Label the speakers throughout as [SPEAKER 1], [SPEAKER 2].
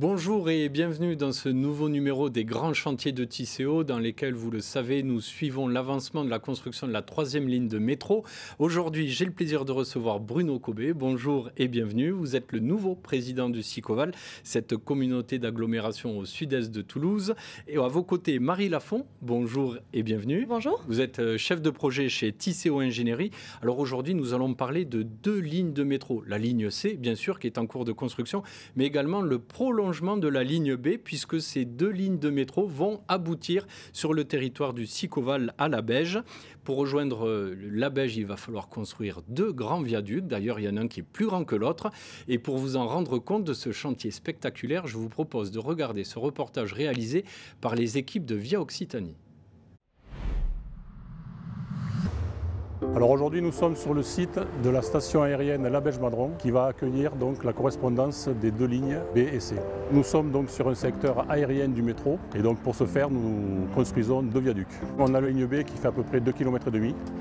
[SPEAKER 1] Bonjour et bienvenue dans ce nouveau numéro des grands chantiers de Tisséo dans lesquels, vous le savez, nous suivons l'avancement de la construction de la 3e ligne de métro. Aujourd'hui, j'ai le plaisir de recevoir Bruno Cobet. Bonjour et bienvenue. Vous êtes le nouveau président du Sicoval, cette communauté d'agglomération au sud-est de Toulouse. Et à vos côtés, Marie Lafont. Bonjour et bienvenue.
[SPEAKER 2] Bonjour.
[SPEAKER 1] Vous êtes chef de projet chez Tisséo Ingénierie. Alors aujourd'hui, nous allons parler de 2 lignes de métro. La ligne C, bien sûr, qui est en cours de construction, mais également le prolongement de la ligne B, puisque ces 2 lignes de métro vont aboutir sur le territoire du Sicoval à Labège. Pour rejoindre Labège, il va falloir construire 2 grands viaducs. D'ailleurs, il y en a un qui est plus grand que l'autre. Et pour vous en rendre compte de ce chantier spectaculaire, je vous propose de regarder ce reportage réalisé par les équipes de Via Occitanie.
[SPEAKER 3] Alors aujourd'hui, nous sommes sur le site de la station aérienne Labège-Madron qui va accueillir donc la correspondance des 2 lignes B et C. Nous sommes donc sur un secteur aérien du métro et donc pour ce faire, nous construisons 2 viaducs. On a la ligne B qui fait à peu près 2,5 km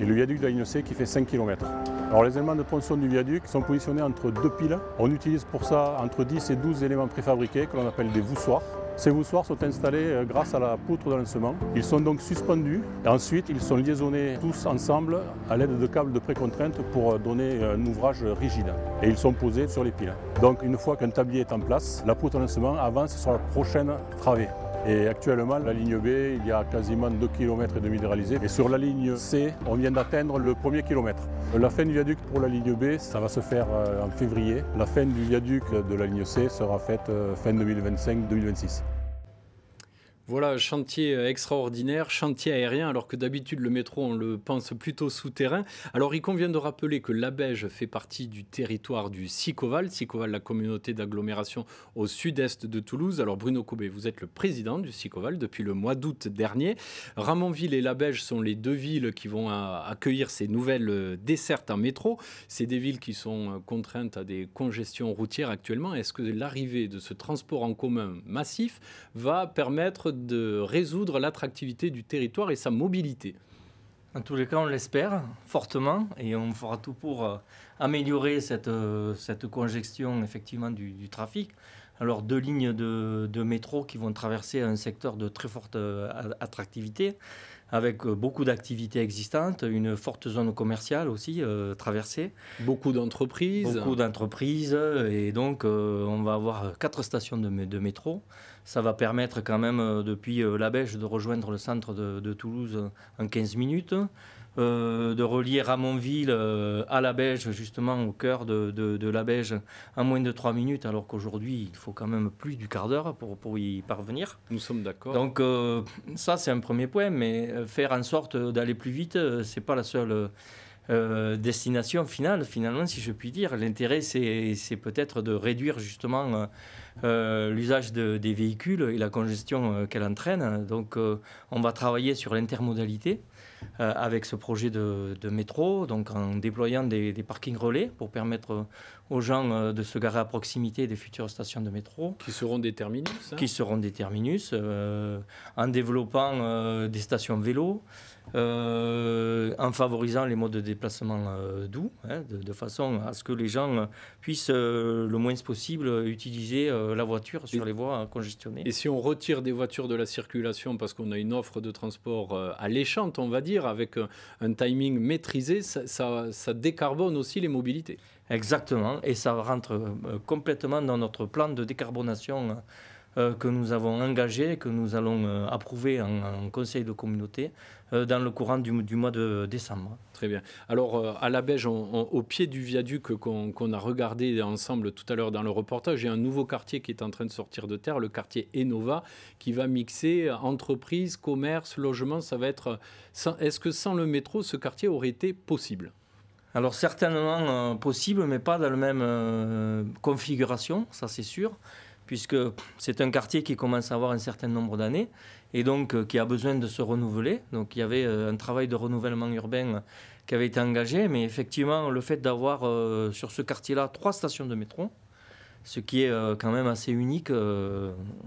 [SPEAKER 3] et le viaduc de la ligne C qui fait 5 km. Alors les éléments de tronçon du viaduc sont positionnés entre 2 piles. On utilise pour ça entre 10 et 12 éléments préfabriqués que l'on appelle des voussoirs. Ces voussoirs sont installés grâce à la poutre de lancement. Ils sont donc suspendus et ensuite ils sont liaisonnés tous ensemble à l'aide de câbles de précontrainte pour donner un ouvrage rigide. Et ils sont posés sur les piles. Donc une fois qu'un tablier est en place, la poutre de lancement avance sur la prochaine travée. Et actuellement, la ligne B, il y a quasiment 2,5 km de réalisés. Et sur la ligne C, on vient d'atteindre le premier kilomètre. La fin du viaduc pour la ligne B, ça va se faire en février. La fin du viaduc de la ligne C sera faite fin 2025-2026.
[SPEAKER 1] Voilà, chantier extraordinaire, chantier aérien, alors que d'habitude le métro on le pense plutôt souterrain. Alors il convient de rappeler que Labège fait partie du territoire du Sicoval, la communauté d'agglomération au sud-est de Toulouse. Alors Bruno Cobet, vous êtes le président du Sicoval depuis le mois d'août dernier. Ramonville et Labège sont les 2 villes qui vont accueillir ces nouvelles dessertes en métro. C'est des villes qui sont contraintes à des congestions routières actuellement. Est-ce que l'arrivée de ce transport en commun massif va permettre de résoudre l'attractivité du territoire et sa mobilité?
[SPEAKER 4] En tous les cas, on l'espère fortement et on fera tout pour améliorer cette congestion effectivement du trafic. Alors 2 lignes de métro qui vont traverser un secteur de très forte attractivité avec beaucoup d'activités existantes, une forte zone commerciale aussi traversée.
[SPEAKER 1] Beaucoup d'entreprises.
[SPEAKER 4] Beaucoup d'entreprises et donc on va avoir 4 stations de métro. Ça va permettre quand même depuis Labège de rejoindre le centre de Toulouse en 15 minutes. De relier Ramonville à Labège, justement au cœur de Labège, en moins de 3 minutes, alors qu'aujourd'hui, il faut quand même plus du quart d'heure pour y parvenir.
[SPEAKER 1] Nous sommes d'accord.
[SPEAKER 4] Donc ça, c'est un premier point, mais faire en sorte d'aller plus vite, c'est pas la seule destination finale, finalement, si je puis dire. L'intérêt, c'est peut-être de réduire justement l'usage des véhicules et la congestion qu'elle entraîne. Donc on va travailler sur l'intermodalité avec ce projet de métro, donc en déployant des parkings relais pour permettre aux gens de se garer à proximité des futures stations de métro.
[SPEAKER 1] Qui seront des terminus, hein.
[SPEAKER 4] Qui seront des terminus, en développant des stations vélo, en favorisant les modes de déplacement doux, hein, de façon à ce que les gens puissent le moins possible utiliser la voiture sur les voies congestionnées.
[SPEAKER 1] Et si on retire des voitures de la circulation parce qu'on a une offre de transport alléchante, on va dire, avec un timing maîtrisé, ça décarbone aussi les mobilités.
[SPEAKER 4] Exactement, et ça rentre complètement dans notre plan de décarbonation que nous avons engagé, que nous allons approuver en conseil de communauté dans le courant du mois de décembre.
[SPEAKER 1] Très bien. Alors, à Labège, au pied du viaduc qu'on a regardé ensemble tout à l'heure dans le reportage, il y a un nouveau quartier qui est en train de sortir de terre, le quartier Enova, qui va mixer entreprise, commerce, logement. Ça va être... Est-ce que sans le métro, ce quartier aurait été possible ?
[SPEAKER 4] Alors certainement possible, mais pas dans la même configuration, ça c'est sûr, puisque c'est un quartier qui commence à avoir un certain nombre d'années et donc qui a besoin de se renouveler. Donc il y avait un travail de renouvellement urbain qui avait été engagé, mais effectivement le fait d'avoir sur ce quartier-là 3 stations de métro, ce qui est quand même assez unique,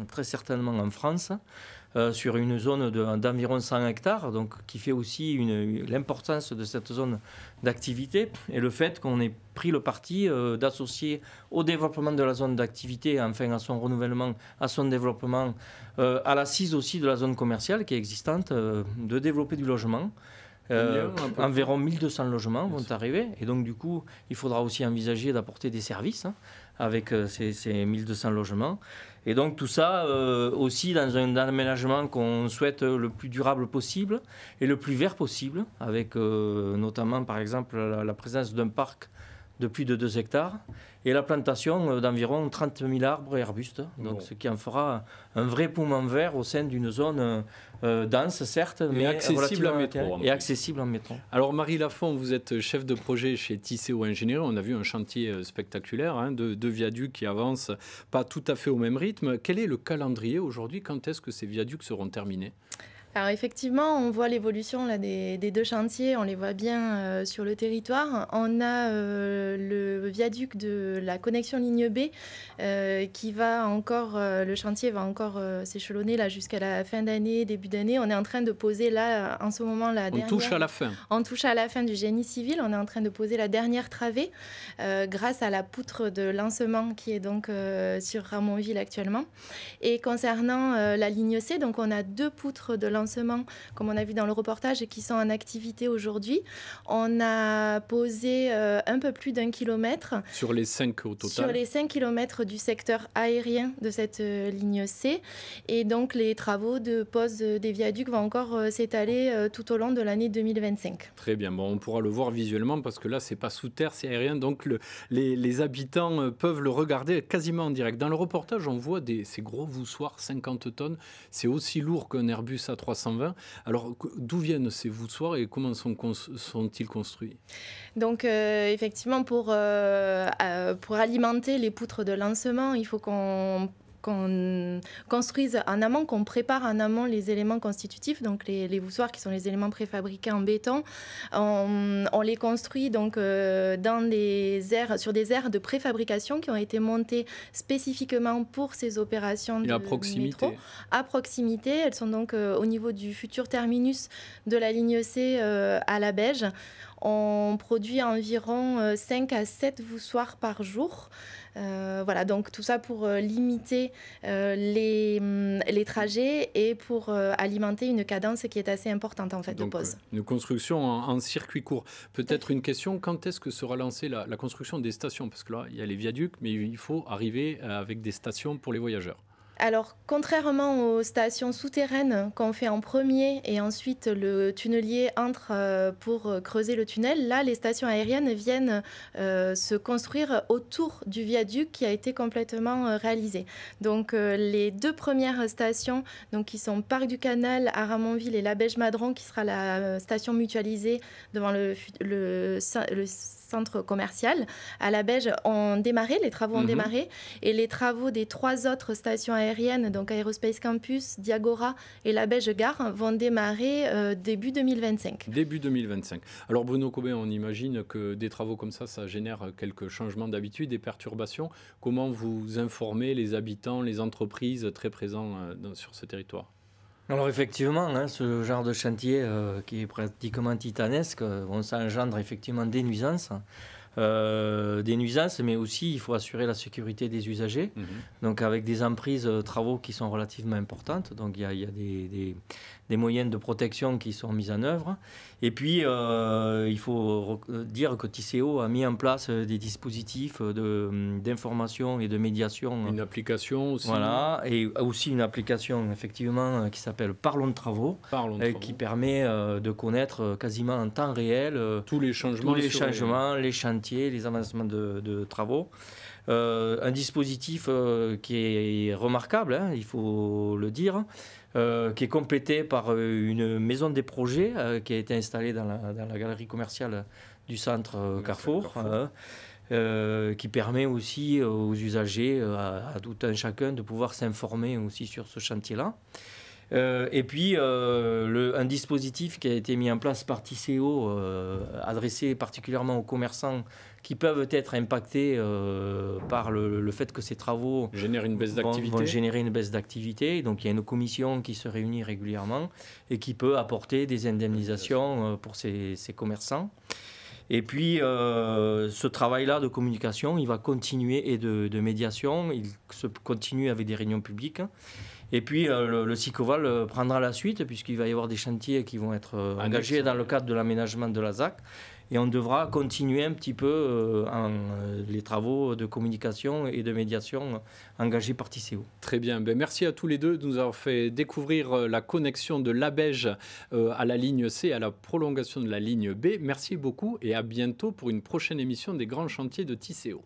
[SPEAKER 4] très certainement en France, sur une zone d'environ 100 hectares, donc qui fait aussi l'importance de cette zone d'activité et le fait qu'on ait pris le parti d'associer au développement de la zone d'activité, enfin à son renouvellement, à son développement, à l'assise aussi de la zone commerciale qui est existante, de développer du logement. Environ 1200 logements vont arriver et donc du coup il faudra aussi envisager d'apporter des services avec ces 1200 logements et donc tout ça aussi dans un aménagement qu'on souhaite le plus durable possible et le plus vert possible avec notamment par exemple la présence d'un parc de plus de 2 hectares et la plantation d'environ 30 000 arbres et arbustes, donc ce qui en fera un vrai poumon vert au sein d'une zone dense, certes, mais
[SPEAKER 1] accessible en métro.
[SPEAKER 4] Et accessible en métro.
[SPEAKER 1] Alors Marie Lafont, vous êtes chef de projet chez Tisséo Ingénierie. On a vu un chantier spectaculaire de viaducs qui avancent pas tout à fait au même rythme. Quel est le calendrier aujourd'hui? Quand est-ce que ces viaducs seront terminés?
[SPEAKER 2] Alors effectivement, on voit l'évolution là, des 2 chantiers, on les voit bien sur le territoire. On a le viaduc de la connexion ligne B qui va encore, le chantier va encore s'échelonner là jusqu'à la fin d'année, début d'année. On est en train de poser là, en ce moment, la dernière...
[SPEAKER 1] On touche à la fin.
[SPEAKER 2] On touche à la fin du génie civil. On est en train de poser la dernière travée grâce à la poutre de lancement qui est donc sur Ramonville actuellement. Et concernant la ligne C, donc on a 2 poutres de lancement, comme on a vu dans le reportage, qui sont en activité aujourd'hui. On a posé un peu plus d'1 kilomètre.
[SPEAKER 1] Sur les 5 au total.
[SPEAKER 2] Sur les 5 kilomètres du secteur aérien de cette ligne C. Et donc, les travaux de pose des viaducs vont encore s'étaler tout au long de l'année 2025.
[SPEAKER 1] Très bien. Bon, on pourra le voir visuellement parce que là, c'est pas sous terre, c'est aérien. Donc, les habitants peuvent le regarder quasiment en direct. Dans le reportage, on voit ces gros voussoirs, 50 tonnes. C'est aussi lourd qu'un Airbus A320. Alors, d'où viennent ces voussoirs et comment sont-ils construits?
[SPEAKER 2] Donc, effectivement, pour alimenter les poutres de lancement, il faut qu'on construise en amont, qu'on prépare en amont les éléments constitutifs, donc les voussoirs qui sont les éléments préfabriqués en béton. On les construit donc sur des aires de préfabrication qui ont été montées spécifiquement pour ces opérations de métro. À proximité, elles sont donc au niveau du futur terminus de la ligne C à la Beige. On produit environ 5 à 7 voussoirs par jour. Voilà, donc tout ça pour limiter les trajets et pour alimenter une cadence qui est assez importante en fait de pose.
[SPEAKER 1] Une construction en circuit court. Peut-être une question, quand est-ce que sera lancée la construction des stations? Parce que là, il y a les viaducs, mais il faut arriver avec des stations pour les voyageurs.
[SPEAKER 2] Alors, contrairement aux stations souterraines qu'on fait en premier et ensuite le tunnelier entre pour creuser le tunnel, là, les stations aériennes viennent se construire autour du viaduc qui a été complètement réalisé. Donc, les 2 premières stations, donc, qui sont Parc du Canal à Ramonville et la Beige-Madron, qui sera la station mutualisée devant le centre commercial à la Beige, ont démarré, les travaux ont démarré, et les travaux des 3 autres stations aériennes, donc Aerospace Campus, Diagora et la Beige Gare, vont démarrer début 2025.
[SPEAKER 1] Début 2025. Alors Bruno Cobin, on imagine que des travaux comme ça génère quelques changements d'habitude, des perturbations. Comment vous informez les habitants, les entreprises très présents sur ce territoire?
[SPEAKER 4] Alors effectivement, ce genre de chantier qui est pratiquement titanesque, ça engendre effectivement des nuisances. Mais aussi il faut assurer la sécurité des usagers. Donc avec des emprises travaux qui sont relativement importantes. Donc il y a des moyens de protection qui sont mis en œuvre. Et puis il faut dire que Tisséo a mis en place des dispositifs d'information et de médiation.
[SPEAKER 1] Une application aussi.
[SPEAKER 4] Voilà, et aussi une application effectivement qui s'appelle Parlons de travaux, qui permet de connaître quasiment en temps réel tous les changements, les chantiers, les avancements de travaux. Un dispositif qui est remarquable, il faut le dire, qui est complété par une maison des projets qui a été installée dans la galerie commerciale du centre Carrefour. Qui permet aussi aux usagers, à tout un chacun, de pouvoir s'informer aussi sur ce chantier-là. Et puis, un dispositif qui a été mis en place par Tisséo, adressé particulièrement aux commerçants qui peuvent être impactés par le fait que ces travaux vont générer une baisse d'activité. Donc il y a une commission qui se réunit régulièrement et qui peut apporter des indemnisations pour ces commerçants. Et puis ce travail-là de communication, il va continuer, et de médiation, il se continue avec des réunions publiques. Et puis le SICOVAL prendra la suite, puisqu'il va y avoir des chantiers qui vont être engagés dans le cadre de l'aménagement de la ZAC. Et on devra continuer un petit peu les travaux de communication et de médiation engagés par Tisséo.
[SPEAKER 1] Très bien. Merci à tous les deux de nous avoir fait découvrir la connexion de l'Abège à la ligne C, à la prolongation de la ligne B. Merci beaucoup et à bientôt pour une prochaine émission des grands chantiers de Tisséo.